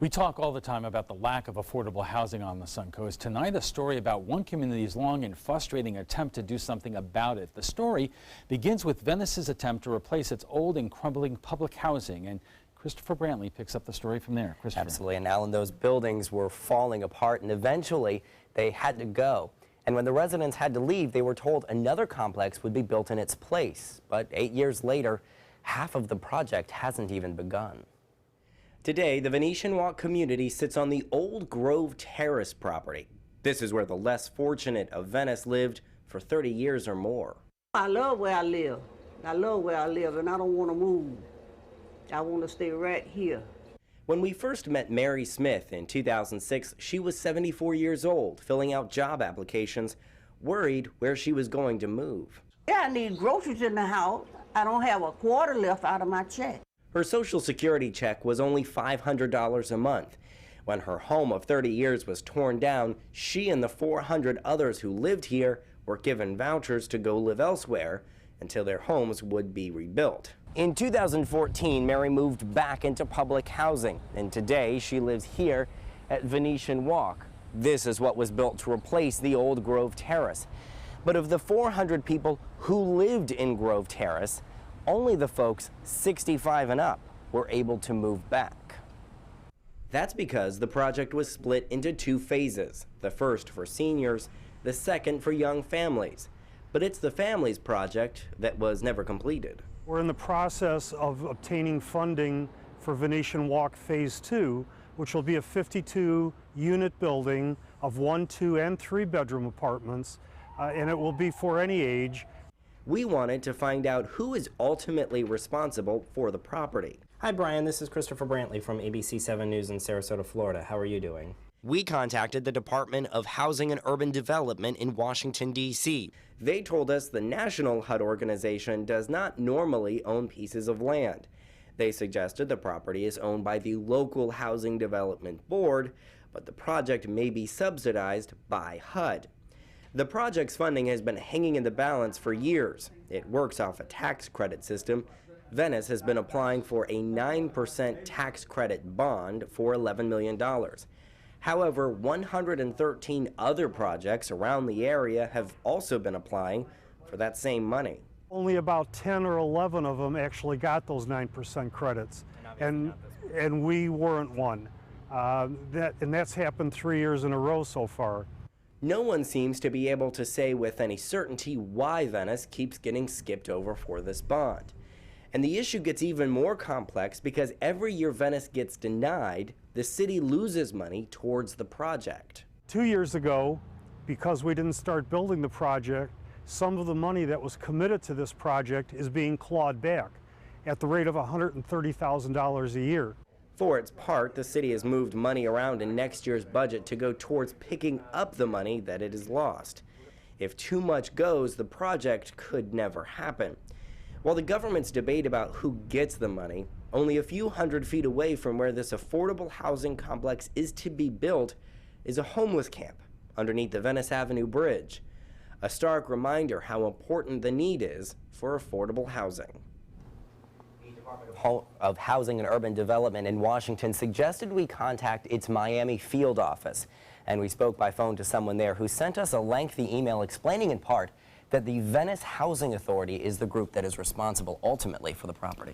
We talk all the time about the lack of affordable housing on the Sun Coast. Tonight, a story about one community's long and frustrating attempt to do something about it. The story begins with Venice's attempt to replace its old and crumbling public housing. And Christopher Brantley picks up the story from there. Christopher. Absolutely. And Alan, those buildings were falling apart and eventually they had to go. And when the residents had to leave, they were told another complex would be built in its place. But 8 years later, half of the project hasn't even begun. Today, the Venetian Walk community sits on the old Grove Terrace property. This is where the less fortunate of Venice lived for 30 years or more. I love where I live. I love where I live, and I don't want to move. I want to stay right here. When we first met Mary Smith in 2006, she was 74 years old, filling out job applications, worried where she was going to move. Yeah, I need groceries in the house. I don't have a quarter left out of my check. Her Social Security check was only $500 a month. When her home of 30 years was torn down, she and the 400 others who lived here were given vouchers to go live elsewhere until their homes would be rebuilt. In 2014, Mary moved back into public housing, and today she lives here at Venetian Walk. This is what was built to replace the old Grove Terrace. But of the 400 people who lived in Grove Terrace, only the folks 65 and up were able to move back. That's because the project was split into two phases, the first for seniors, the second for young families. But it's the families project that was never completed. We're in the process of obtaining funding for Venetian Walk Phase 2, which will be a 52-unit building of 1, 2, and 3-bedroom apartments, and it will be for any age. We wanted to find out who is ultimately responsible for the property. Hi, Brian. This is Christopher Brantley from ABC 7 News in Sarasota, Florida. How are you doing? We contacted the Department of Housing and Urban Development in Washington, D.C. They told us the National HUD organization does not normally own pieces of land. They suggested the property is owned by the local Housing Development Board, but the project may be subsidized by HUD. The project's funding has been hanging in the balance for years. It works off a tax credit system. Venice has been applying for a 9% tax credit bond for $11 million. However, 113 other projects around the area have also been applying for that same money. Only about 10 or 11 of them actually got those 9% credits, and we weren't one. And that's happened 3 years in a row so far. No one seems to be able to say with any certainty why Venice keeps getting skipped over for this bond. And the issue gets even more complex because every year Venice gets denied, the city loses money towards the project. 2 years ago, because we didn't start building the project, some of the money that was committed to this project is being clawed back at the rate of $130,000 a year. For its part, the city has moved money around in next year's budget to go towards picking up the money that it has lost. If too much goes, the project could never happen. While the government's debate about who gets the money, only a few hundred feet away from where this affordable housing complex is to be built is a homeless camp underneath the Venice Avenue Bridge. A stark reminder how important the need is for affordable housing. Of Housing and Urban Development in Washington suggested we contact its Miami field office. And we spoke by phone to someone there who sent us a lengthy email explaining in part that the Venice Housing Authority is the group that is responsible ultimately for the property.